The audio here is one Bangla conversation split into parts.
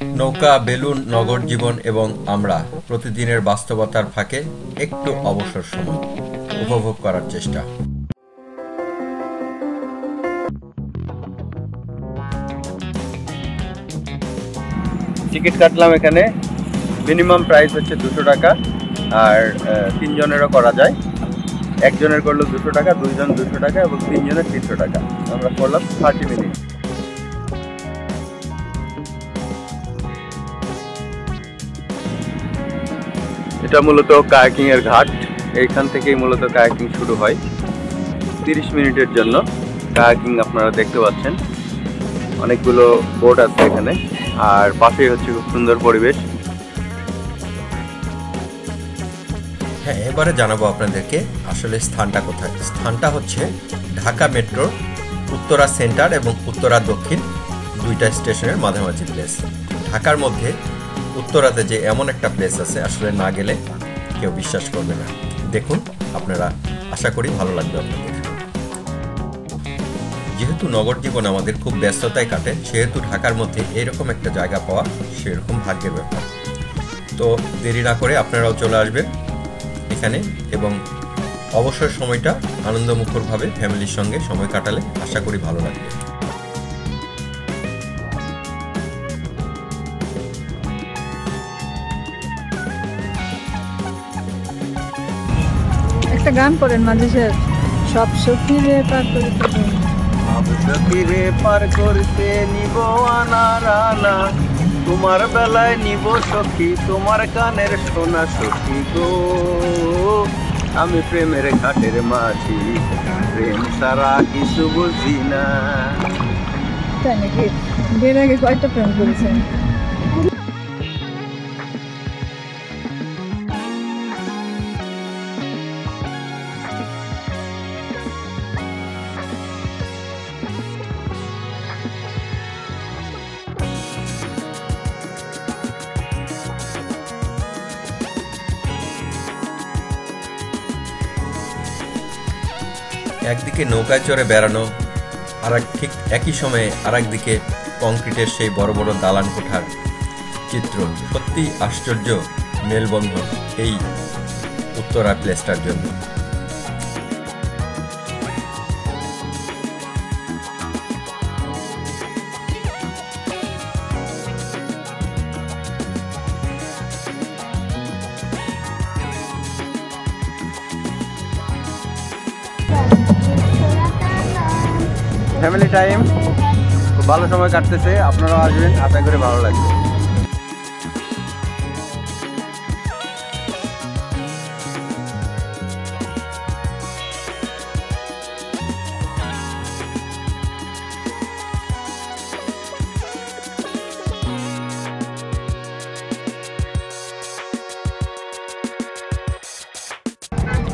নৌকা, বেলুন, নগর জীবন এবং আমরা প্রতিদিনের বাস্তবতার ফাঁকে একটু অবসর সময় উপভোগ করার চেষ্টা। টিকিট কাটলাম এখানে, মিনিমাম প্রাইস হচ্ছে 200 টাকা, আর 3 জনেরও করা যায়। একজনের করলো 200 টাকা, 2 জন 200 টাকা এবং 3 জনের 300 টাকা। আমরা করলাম 30 মিনিট। এটা মূলত কায়াকিং এর ঘাট, এইখান থেকেই মূলত কায়াকিং শুরু হয়। 30 মিনিটের জন্য কায়াকিং আপনারা দেখতে পাচ্ছেন, অনেকগুলো বোট আছে এখানে, আর পাশেই হচ্ছে খুব সুন্দর পরিবেশ। হ্যাঁ, এবারে জানাবো আপনাদেরকে আসলে স্থানটা কোথায়। স্থানটা হচ্ছে ঢাকা মেট্রোর উত্তরা সেন্টার এবং উত্তরা দক্ষিণ দুইটা স্টেশনের মাঝামাঝি প্লেস। ঢাকার মধ্যে উত্তরাতে যে এমন একটা প্লেস আছে, আসলে না গেলে কেউ বিশ্বাস করবে না। দেখুন আপনারা, আশা করি ভালো লাগবে আপনাদের। যেহেতু নগর জীবন আমাদের খুব ব্যস্ততায় কাটে, সেহেতু ঢাকার মধ্যে এরকম একটা জায়গা পাওয়া সেরকম ভাগ্যের ব্যাপার। তো দেরি না করে আপনারাও চলে আসবেন এখানে এবং অবসর সময়টা আনন্দমুখরভাবে ফ্যামিলির সঙ্গে সময় কাটালে আশা করি ভালো লাগবে। একটা গান করেন মাঝে স্যার, সব সখীরে পার করতে, সব সখীরে পার করতে নিব আনা রানা, তোমার বেলায় নিব সখী তোমার কানের সোনা সখী গো, আমি প্রেমের ঘাটের মাঝি, প্রেম সারা কিছু বুঝি না। তাই নাকি? বিয়ের আগে কয়টা প্রেম করেছেন? একদিকে নৌকায় চড়ে বেড়ানো, আর ঠিক একই সময়ে আরেকদিকে কংক্রিটের সেই বড় বড় দালান কোঠার চিত্র। সত্যি আশ্চর্য মেলবন্ধন এই উত্তরা প্লেসটার জন্য। ফ্যামিলি টাইম, খুব ভালো সময় কাটতেছে। আপনারাও আসবেন, আশা করে ভালো লাগবে।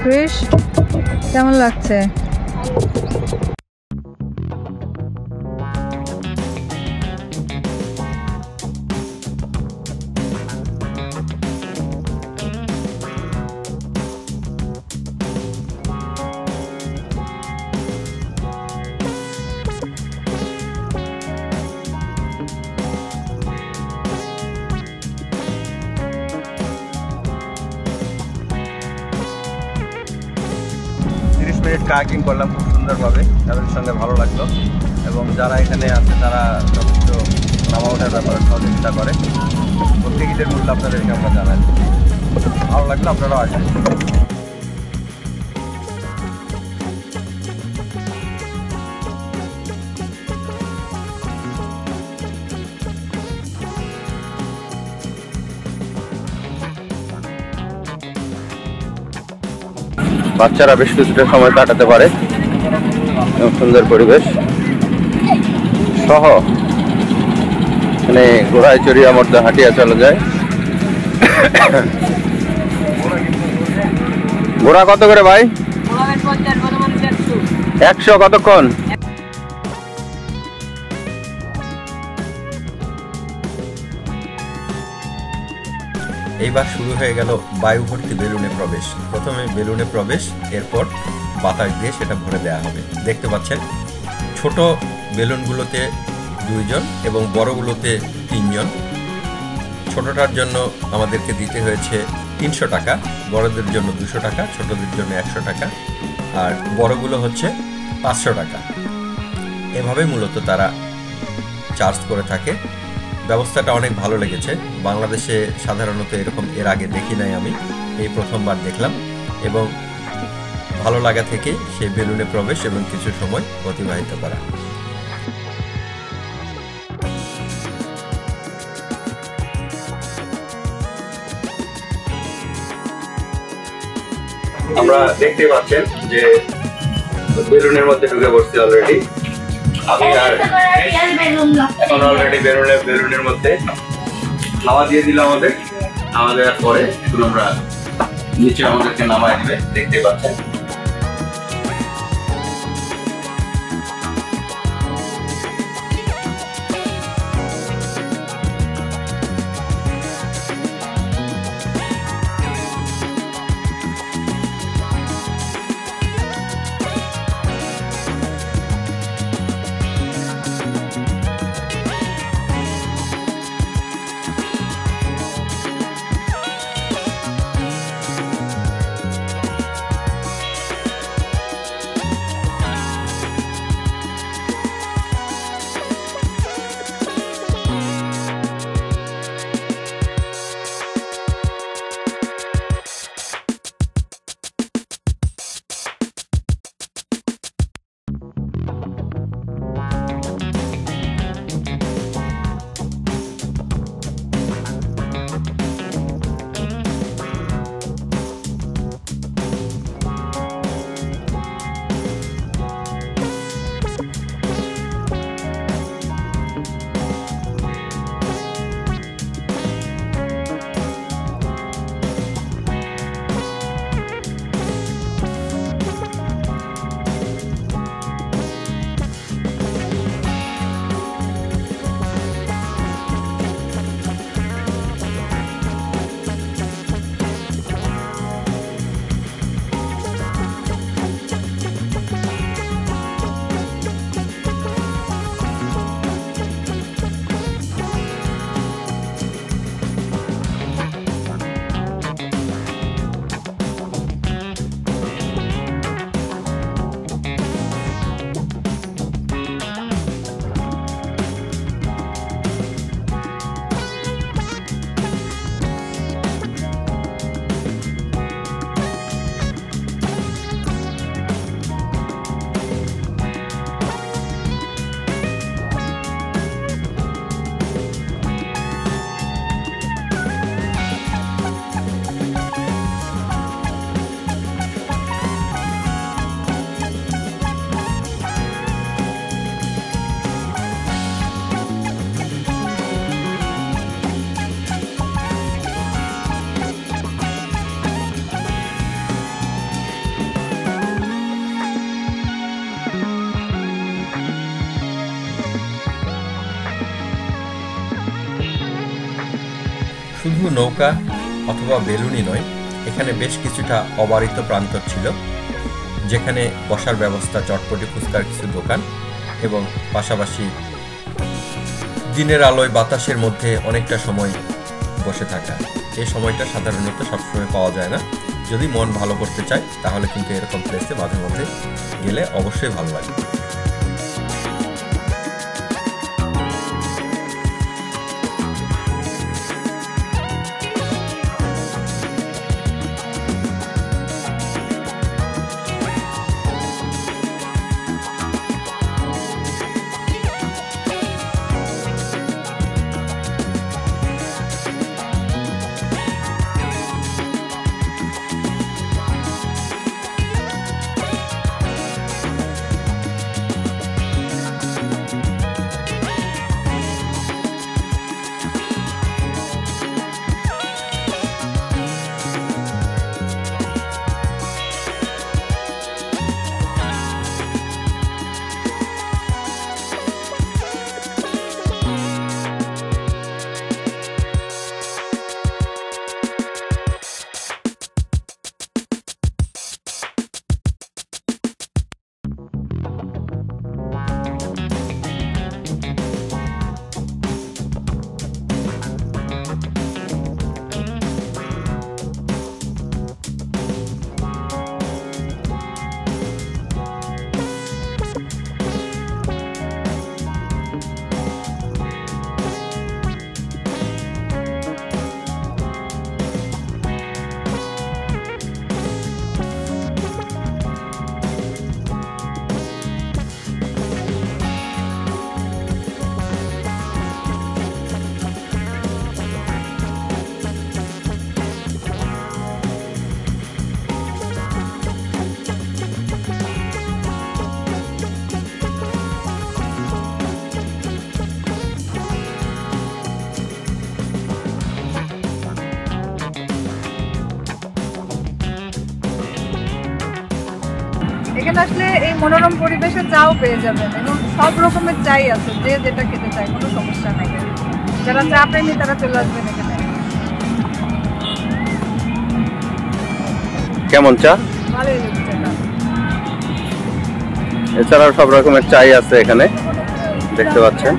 ক্রিস, কেমন লাগছে? কায়াকিং করলাম খুব সুন্দরভাবে, তাদের সঙ্গে ভালো লাগলো এবং যারা এখানে আছে তারা যথেষ্ট নামা ওঠার ব্যাপারে সহযোগিতা করে। প্রত্যেকের মূল্য আপনাদেরকে আমরা জানাই। ভালো লাগলো, আপনারাও আসবেন। বাচ্চারা বেশ কিছুটা সময় কাটাতে পারে, সুন্দর পরিবেশ সহ মানে ঘোড়ায় চড়িয়ে মধ্যে হাঁটিয়া চলে যায়। ঘোড়া কত করে ভাই? 100। কতক্ষণ? এইবার শুরু হয়ে গেল বায়ু ভর্তি বেলুনে প্রবেশ। প্রথমে বেলুনে প্রবেশ, এরপর বাতাস দিয়ে সেটা ভরে দেওয়া হবে। দেখতে পাচ্ছেন ছোট বেলুনগুলোতে 2 জন এবং বড়গুলোতে 3 জন। ছোটটার জন্য আমাদেরকে দিতে হয়েছে 300 টাকা, বড়দের জন্য 200 টাকা, ছোটদের জন্য 100 টাকা, আর বড়গুলো হচ্ছে 500 টাকা। এভাবে মূলত তারা চার্জ করে থাকে। ব্যবস্থাটা অনেক ভালো লেগেছে। বাংলাদেশে সাধারণত এরকম এর আগে দেখি নাই, আমি এই প্রথমবার দেখলাম এবং ভালো লাগা থেকে সেই বেলুনে প্রবেশ এবং কিছু সময় অতিবাহিত করা। আমরা দেখতে পাচ্ছেন যে বেলুনের মধ্যে ঢুকে পড়ছি অলরেডি। আমি আর এখন অলরেডি বেলুনের মধ্যে হাওয়া দিয়ে দিল আমাদের। হাওয়া দেওয়ার পরে এখন আমরা নিচে আমাদেরকে নামায় দিবে, দেখতে পাচ্ছেন। শুধু নৌকা অথবা বেলুনই নয়, এখানে বেশ কিছুটা অবারিত প্রান্তর ছিল, যেখানে বসার ব্যবস্থা, চটপটি ফুচকার কিছু দোকান এবং পাশাপাশি দিনের আলোয় বাতাসের মধ্যে অনেকটা সময় বসে থাকা। এই সময়টা সাধারণত সবসময় পাওয়া যায় না। যদি মন ভালো করতে চায় তাহলে কিন্তু এরকম প্লেসে মাঝে মধ্যে গেলে অবশ্যই ভালো লাগে। এখানে আসলে এই মনোরম পরিবেশে চাও পেয়ে যাবেন এবং সব রকমের চাই আছে, যে যেটা খেতে চায় কোনো সমস্যা নাই। যারা চা প্রেমী তারা চলে আসবেন এখানে। কেমন চা? ভালোই লাগছে না। এছাড়াও সব রকমের চাই আছে এখানে, দেখতে পাচ্ছেন।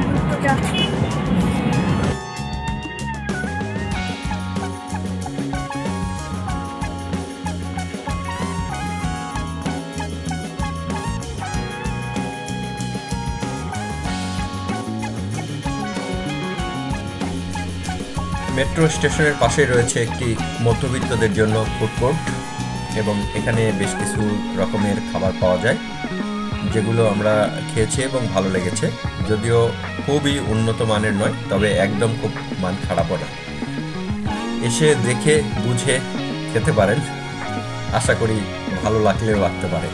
মেট্রো স্টেশনের পাশে রয়েছে একটি মধ্যবিত্তদের জন্য ফুড কোর্ট এবং এখানে বেশ কিছু রকমের খাবার পাওয়া যায়, যেগুলো আমরা খেয়েছি এবং ভালো লেগেছে। যদিও খুবই উন্নত মানের নয়, তবে একদম খুব মান খারাপও না। এসে দেখে বুঝে খেতে পারেন, আশা করি ভালো লাগলেও লাগতে পারে।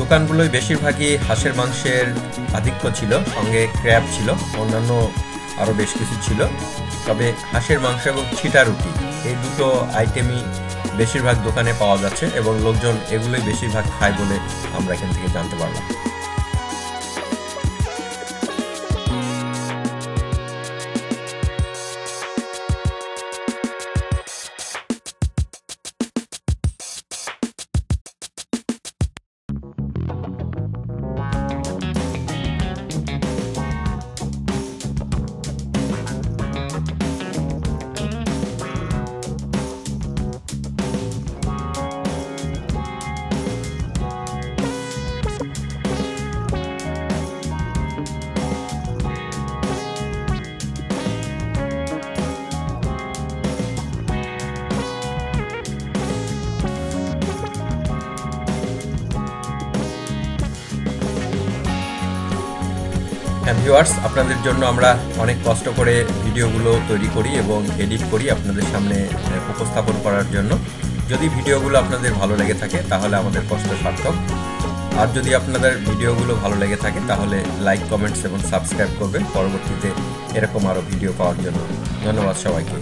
দোকানগুলোই বেশিরভাগই হাঁসের মাংসের আধিক্য ছিল, সঙ্গে ক্র্যাব ছিল, অন্যান্য আরও বেশ কিছু ছিল। তবে হাঁসের মাংস এবং ছিটা রুটি এই দুটো আইটেমই বেশিরভাগ দোকানে পাওয়া যাচ্ছে এবং লোকজন এগুলোই বেশিরভাগ খায় বলে আমরা এখান থেকে জানতে পারলাম। ভিউয়ার্স, আপনাদের জন্য আমরা অনেক কষ্ট করে ভিডিওগুলো তৈরি করি এবং এডিট করি আপনাদের সামনে উপস্থাপন করার জন্য। যদি ভিডিওগুলো আপনাদের ভালো লেগে থাকে তাহলে আমাদের কষ্ট সার্থক। আর যদি আপনাদের ভিডিওগুলো ভালো লেগে থাকে তাহলে লাইক, কমেন্টস এবং সাবস্ক্রাইব করবেন পরবর্তীতে এরকম আরও ভিডিও পাওয়ার জন্য। ধন্যবাদ সবাইকে।